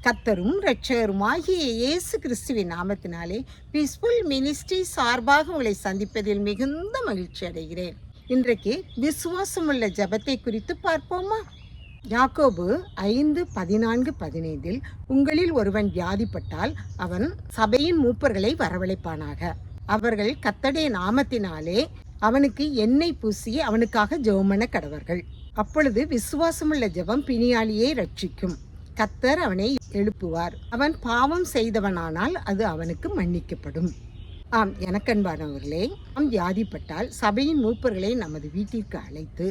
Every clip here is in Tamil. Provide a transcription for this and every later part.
கர்த்தரும் இரட்சகருமாகிய இயேசு கிறிஸ்துவின் நாமத்தினாலே பீஸ்ஃபுல் மினிஸ்ட்ரி சார்பாக உங்களை சந்திப்பதில் மிகுந்த மகிழ்ச்சி அடைகிறேன். இன்றைக்கு விசுவாசமுள்ள ஜெபத்தை குறித்து பார்ப்போமா? யாக்கோபு 5:14-15 உங்களில் ஒருவன் வியாதிப்பட்டால் அவன் சபையின் மூப்பர்களை வரவழைப்பானாக. அவர்கள் கர்த்தருடைய நாமத்தினாலே அவனுக்கு எண்ணெய் பூசி அவனுக்காக ஜெபம் பண்ண கடவர்கள். அப்பொழுது விசுவாசமுள்ள ஜெபம் பிணியாளியை ரட்சிக்கும். கர்த்தர் அவனை எழுப்புவார். அவன் பாவம் செய்தவனானால் அது அவனுக்கு மன்னிக்கப்படும். ஆம், எனக்கன்பானவர்களே, நாம் வியாதிப்பட்டால் சபையின் மூப்பர்களை நமது வீட்டிற்கு அழைத்து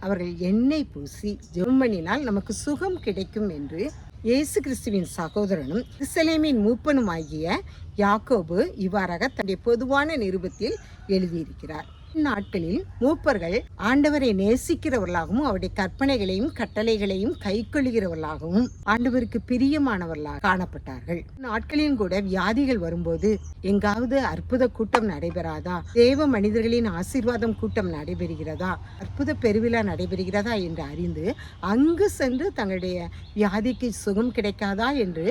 அவர்கள் எண்ணெய் பூசி ஜெபம் பண்ணினால் நமக்கு சுகம் கிடைக்கும் என்று இயேசு கிறிஸ்துவின் சகோதரனும் எருசலேமின் மூப்பனுமாகிய யாக்கோபு இவ்வாறாக தன்னுடைய பொதுவான நிருபத்தில் எழுதியிருக்கிறார். நாட்களில் மூப்பர்கள் ஆண்டவரை நேசிக்கிறவர்களாகவும் அவருடைய கற்பனைகளையும் கட்டளைகளையும் கைக்கொள்கிறவர்களாகவும் ஆண்டவருக்கு பிரியமானவர்களாக காணப்பட்டார்கள். நாட்களிலும் கூட வியாதிகள் வரும்போது எங்காவது அற்புத கூட்டம் நடைபெறாதா, தேவ மனிதர்களின் ஆசீர்வாதம் கூட்டம் நடைபெறுகிறதா, அற்புத பெருவிழா நடைபெறுகிறதா என்று அறிந்து அங்கு சென்று தங்களுடைய வியாதிக்கு சுகம் கிடைக்காதா என்று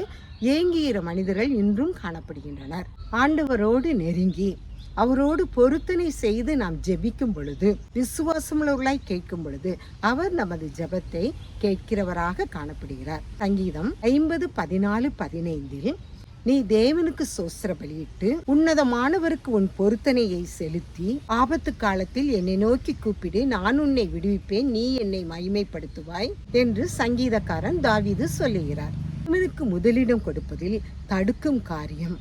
ஏங்குகிற மனிதர்கள் இன்றும் காணப்படுகின்றனர். ஆண்டவரோடு நெருங்கி அவரோடு பொருத்தனை செய்து நாம் ஜெபிக்கும் பொழுது, விசுவாசமுள்ளவர்களாய் கேட்கும் பொழுது அவர் நமது ஜெபத்தை கேட்கிறவராக காணப்படுகிறார். சங்கீதம் 50:14-15 நீ தேவனுக்கு சோஸ்திர பலியிட்டு உன்னதமானவருக்கு உன் பொருத்தனையை செலுத்தி ஆபத்து காலத்தில் என்னை நோக்கி கூப்பிடு, நான் உன்னை விடுவிப்பேன், நீ என்னை மகிமைப்படுத்துவாய் என்று சங்கீதக்காரன் தாவீது சொல்லுகிறார். தேவனுக்கு முதலிடம் கொடுப்பதில் தடுக்கும் காரியம்,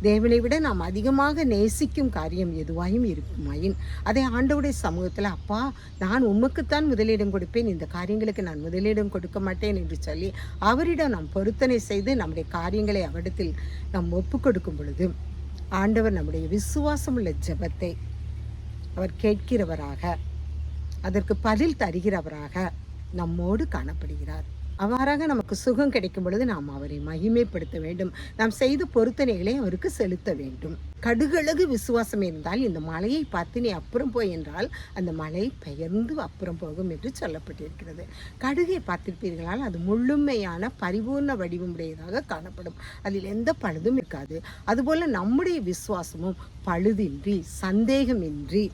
தேவனை விட நாம் அதிகமாக நேசிக்கும் காரியம் எதுவாயும் இருக்குமாயின் அதை ஆண்டவருடைய சமூகத்தில், அப்பா நான் உமக்குத்தான் முதலிடம் கொடுப்பேன், இந்த காரியங்களுக்கு நான் முதலிடம் கொடுக்க மாட்டேன் என்று சொல்லி அவரிடம் நாம் பொருத்தனை செய்து நம்முடைய காரியங்களை அவரிடத்தில் நாம் ஒப்பு கொடுக்கும் பொழுது ஆண்டவர் நம்முடைய விசுவாசமுள்ள ஜெபத்தை அவர் கேட்கிறவராக, அதற்கு பதில் தருகிறவராக நம்மோடு காணப்படுகிறார். அவ்வாறாக நமக்கு சுகம் கிடைக்கும் பொழுது நாம் அவரை மகிமைப்படுத்த வேண்டும். நாம் செய்த பொருத்தனைகளை அவருக்கு செலுத்த வேண்டும். கடுகளகு விசுவாசம் இருந்தால் இந்த மலையை பார்த்து நீ அப்புறம் போய் என்றால் அந்த மலை பெயர்ந்து அப்புறம் போகும் என்று சொல்லப்பட்டிருக்கிறது. கடுகை பார்த்திருப்பீர்களால் அது முழுமையான பரிபூர்ண வடிவமுடையதாக காணப்படும், அதில் எந்த பழுதும் இருக்காது. அதுபோல நம்முடைய விசுவாசமும் பழுதின்றி சந்தேகமின்றி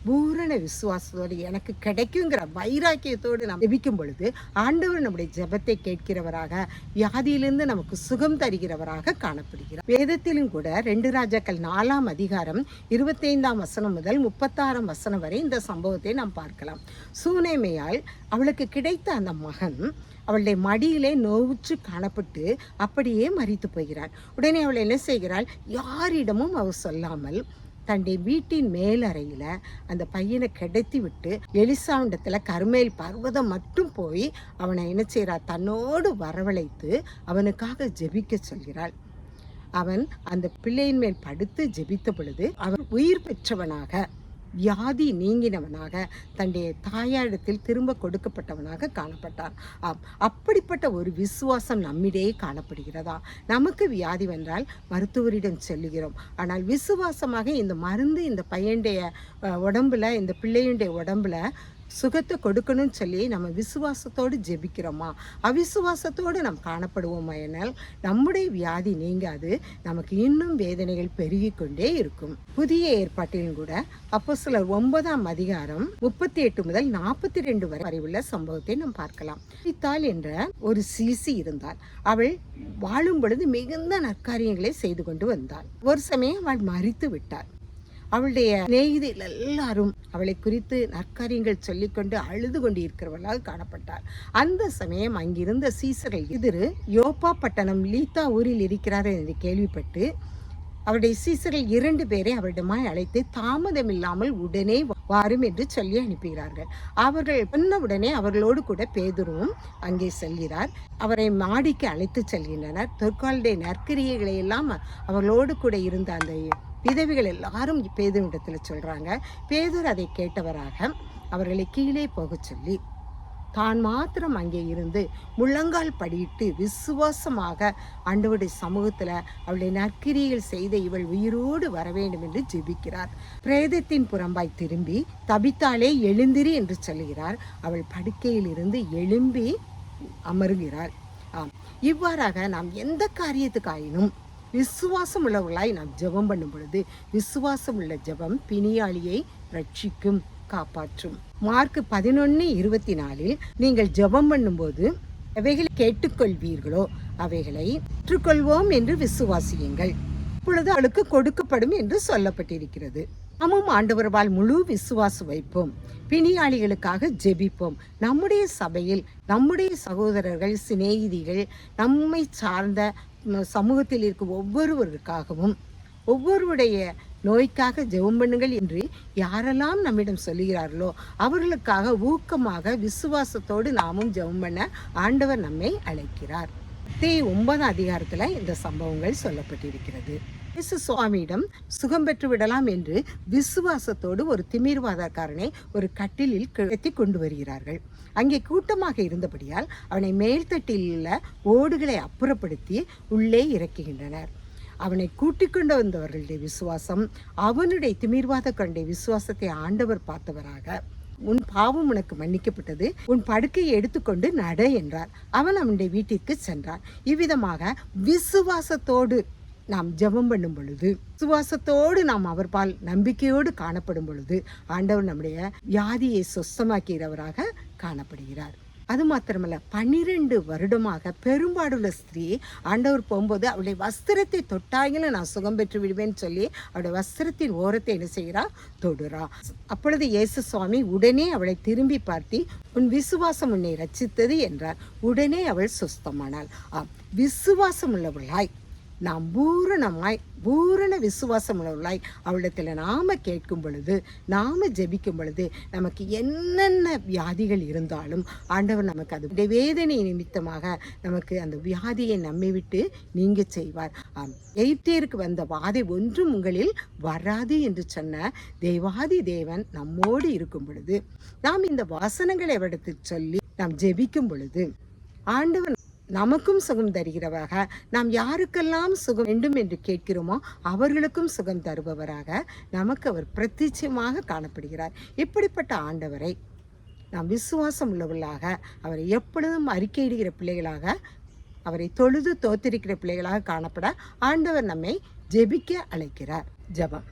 பூரண விசுவாசத்தோடு எனக்கு கிடைக்குங்கிற வைராக்கியத்தோடு நாம் ஜெபிக்கும் பொழுது ஆண்டவர் நம்முடைய ஜெபத்தை கேட்கிறவராக, வியாதியிலிருந்து நமக்கு சுகம் தருகிறவராக காணப்படுகிறார். வேதத்திலும் கூட 2 ராஜாக்கள் 4:25 முதல் 36 வரை இந்த சம்பவத்தை நாம் பார்க்கலாம். சூனேமையால் அவளுக்கு கிடைத்த அந்த மகன் அவளுடைய மடியிலே நோவுற்று காணப்பட்டு அப்படியே மரித்து போகிறார். உடனே அவள் என்ன செய்கிறாள்? யாரிடமும் அவள் சொல்லாமல் தன்னுடைய வீட்டின் மேலறையில் அந்த பையனை கிடத்தி விட்டு எலிசாவிடத்தில் கர்மேல் பர்வதம் மட்டும் போய் அவனை என்ன செய்கிறார்? தன்னோடு வரவழைத்து அவனுக்காக ஜெபிக்க சொல்கிறாள். அவன் அந்த பிள்ளையின் மேல் படுத்து ஜெபித்த பொழுது அவன் உயிர் பெற்றவனாக, வியாதி நீங்கினவனாக, தன்னுடைய தாயாரிடத்தில் திரும்ப கொடுக்கப்பட்டவனாக காணப்பட்டான். அப்படிப்பட்ட ஒரு விசுவாசம் நம்மிடையே காணப்படுகிறதா? நமக்கு வியாதி வந்தால் மருத்துவரிடம் செல்லுகிறோம், ஆனால் விசுவாசமாக இந்த மருந்து இந்த பையனுடைய உடம்புல, இந்த பிள்ளையுடைய உடம்புல சுகத்தை கொடுக்கணும்னு சொல்லி நம்ம விசுவாசத்தோடு ஜெபிக்கிறோமா? அவிசுவாசத்தோடு நாம் காணப்படுவோமா என்னால் நம்முடைய வியாதி நீங்காது, நமக்கு இன்னும் வேதனைகள் பெருகி கொண்டே இருக்கும். புதிய ஏற்பாட்டிலும் கூட அப்போஸ்தலர் 9:38 முதல் 42 வரை உள்ள சம்பவத்தை நாம் பார்க்கலாம். தாள் என்ற ஒரு சீசி இருந்தாள். அவள் வாழும் பொழுது மிகுந்த நற்காரியங்களை செய்து கொண்டு வந்தாள். ஒரு சமயம் அவள் மரித்து விட்டாள். அவளுடைய சிநேகிதிகள் எல்லாரும் அவளை குறித்து நற்காரியங்கள் சொல்லிக்கொண்டு அழுது கொண்டு இருக்கிறவர்களாக காணப்பட்டார். அந்த சமயம் அங்கிருந்த சீசர்கள் எதிர் யோப்பா பட்டணம் லீத்தா ஊரில் இருக்கிறார் என்று கேள்விப்பட்டு அவருடைய சீசர்கள் 2 பேரை அவரிடமாய் அழைத்து தாமதமில்லாமல் உடனே வாரும் என்று சொல்லி அனுப்புகிறார்கள். அவர்கள் சொன்னவுடனே அவர்களோடு கூட பேதுருவும் அங்கே செல்கிறார். அவரை மாடிக்கு அழைத்து செல்கின்றனர். தொற்காலுடைய நற்கிரியைகளை எல்லாம் அவர்களோடு கூட இருந்த அந்த விதவிகள் எல்லாரும் பேதுருவிடத்தில் சொல்கிறாங்க. பேதுரு அதை கேட்டவராக அவர்களை கீழே போக சொல்லி தான் மாத்திரம் அங்கே இருந்து முழங்கால் படியிட்டு விசுவாசமாக ஆண்டவருடைய சமூகத்தில் அவளுடைய நற்கிரியைகள் செய்த இவள் உயிரோடு வர வேண்டும் என்று ஜெபிக்கிறார். பிரேதத்தின் புறம்பாய் திரும்பி தபித்தாலே எழுந்திரி என்று சொல்லுகிறார். அவள் படுக்கையில் இருந்து எழும்பி அமருகிறாள். இவ்வாறாக நாம் எந்த காரியத்துக்காயினும் விசுவாசம் உள்ளவர்களாய் நாம் ஜெபம் பண்ணும் பொழுது, விசுவாசம் உள்ள ஜெபம் பிணியாளியை ரட்சிக்கும், காப்பாற்றும். மார்க் 11:24 நீங்கள் ஜெபம் பண்ணும்போது எவைகளை கேட்டுக்கொள்வீர்களோ அவைகளை பெற்றுக்கொள்வோம் என்று விசுவாசியுங்கள், இப்பொழுது அவளுக்கு கொடுக்கப்படும் என்று சொல்லப்பட்டிருக்கிறது. நாமும் ஆண்டவரால் முழு விசுவாசம் வைப்போம், பிணியாளிகளுக்காக ஜெபிப்போம். நம்முடைய சபையில் நம்முடைய சகோதரர்கள், சிநேகிதிகள், நம்மை சார்ந்த சமூகத்தில் இருக்கும் ஒவ்வொருவருக்காகவும் ஒவ்வொருடைய நோய்க்காக ஜெபம் பண்ணுங்கள் என்று யாரெல்லாம் நம்மிடம் சொல்லுகிறார்களோ அவர்களுக்காக ஊக்கமாக விசுவாசத்தோடு நாமும் ஜெபம் பண்ண ஆண்டவர் நம்மை அழைக்கிறார். 9 அதிகாரத்தில் இந்த சம்பவங்கள் சொல்லப்பட்டிருக்கிறது. இயேசு சுவாமியிடம் சுகம் பெற்று விடலாம் என்று விசுவாசத்தோடு ஒரு திமிர்வாதக்காரனை ஒரு கட்டிலில் கிடத்தி கொண்டு வருகிறார்கள். அங்கே கூட்டமாக இருந்தபடியால் அவனை மேல்தட்டில் உள்ள ஓடுகளை அப்புறப்படுத்தி உள்ளே இறக்குகின்றனர். அவனை கூட்டிக் கொண்டு வந்தவர்களுடைய விசுவாசம், அவனுடைய திமிர்வாதக்காரனுடைய விசுவாசத்தை ஆண்டவர் பார்த்தவராக, உன் பாவம் உனக்கு மன்னிக்கப்பட்டது, உன் படுக்கையை எடுத்துக்கொண்டு நட என்றார். அவன் அவனுடைய வீட்டிற்கு சென்றான். இவ்விதமாக விசுவாசத்தோடு நாம் ஜெபம் பண்ணும் பொழுது, விசுவாசத்தோடு நாம் அவர் பால் நம்பிக்கையோடு காணப்படும் பொழுது ஆண்டவர் நம்முடைய வியாதியை சொஸ்தமாக்கிறவராக காணப்படுகிறார். அது மாத்திரமல்ல, 12 வருடமாக பெரும்பாடுள்ள ஸ்திரீ ஆண்டவர் போகும்போது அவளுடைய வஸ்திரத்தை தொட்டாயிலும் நான் சுகம் பெற்று விடுவேன்னு சொல்லி அவளுடைய வஸ்திரத்தின் ஓரத்தை என்ன செய்கிறா, தொடுறா. அப்பொழுது இயேசு சுவாமி உடனே அவளை திரும்பி பார்த்து, உன் விசுவாசம் உன்னை ரட்சித்தது என்றார். உடனே அவள் சுஸ்தமானாள். விசுவாசம் உள்ளவளாய் நாம் பூரண விசுவாசம் உள்ளவர்களாய் அவளிடத்தில் நாம கேட்கும் பொழுது, நாம ஜெபிக்கும் பொழுது, நமக்கு என்னென்ன வியாதிகள் இருந்தாலும் ஆண்டவர் நமக்கு அது வேதனை நிமித்தமாக நமக்கு அந்த வியாதியை நம்மை விட்டு நீங்க செய்வார். எகிப்தியருக்கு வந்த வாதை ஒன்றும் உங்களில் வராது என்று சொன்ன தேவாதி தேவன் நம்மோடு இருக்கும் பொழுது, நாம் இந்த வசனங்களை அவரிடத்தில் சொல்லி நாம் ஜெபிக்கும் பொழுது ஆண்டவர் நமக்கும் சுகம் தருகிறவராக, நாம் யாருக்கெல்லாம் சுகம் வேண்டும் என்று கேட்கிறோமோ அவர்களுக்கும் சுகம் தருபவராக நமக்கு அவர் பிரத்யட்சமாக காணப்படுகிறார். இப்படிப்பட்ட ஆண்டவரை நாம் விசுவாசம் உள்ளவர்களாக, அவரை எப்பொழுதும் அறிக்கையிடுகிற பிள்ளைகளாக, அவரை தொழுது தோத்திருக்கிற பிள்ளைகளாக காணப்பட ஆண்டவர் நம்மை ஜெபிக்க அழைக்கிறார். ஜெபம்.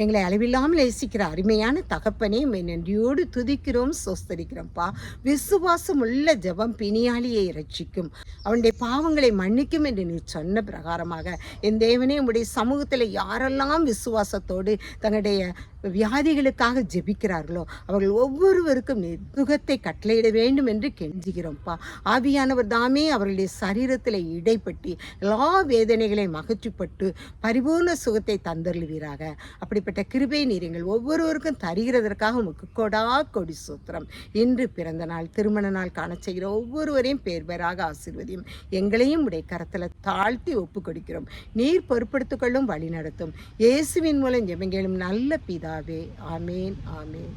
எங்களை அளவில்லாமல் நேசிக்கிற அருமையான தகப்பனே, நன்றியோடு துதிக்கிறோம், சோஸ்தரிக்கிறோம்ப்பா. விசுவாசம் உள்ள ஜெபம் பிணியாளியை ரட்சிக்கும், அவனுடைய பாவங்களை மன்னிக்கும் என்று நீ சொன்ன பிரகாரமாக என் தேவனே, உடைய சமூகத்தில் யாரெல்லாம் விசுவாசத்தோடு தங்களுடைய வியாதிகளுக்காக ஜெபிக்கிறார்களோ அவர்கள் ஒவ்வொருவருக்கும் நீ சுகத்தை கட்டளையிட வேண்டும் என்று கெஞ்சுகிறோம்ப்பா. ஆவியானவர் தாமே அவர்களுடைய சரீரத்தில் இடைப்பட்டு எல்லா வேதனைகளையும் அகற்றிப்பட்டு பரிபூர்ண சுகத்தை தந்தருளுவீராக. அப்படிப்பட்ட கிருபை நீர் எங்கள் ஒவ்வொருவருக்கும் தருகிறதற்காக உமக்கு கொடா கொடி சூத்திரம். இன்று பிறந்த நாள், திருமண நாள் காண செய்கிற ஒவ்வொருவரையும் பேர்பேராக ஆசீர்வதியும். எங்களையும் உடைய கரத்தில் தாழ்த்தி ஒப்பு கொடுக்கிறோம். நீர் பொறுப்படுத்திக் கொள்ளும், வழி நடத்தும். இயேசுவின் மூலம் ஜெபங்களும் நல்ல பிதாவே. ஆமேன், ஆமேன்.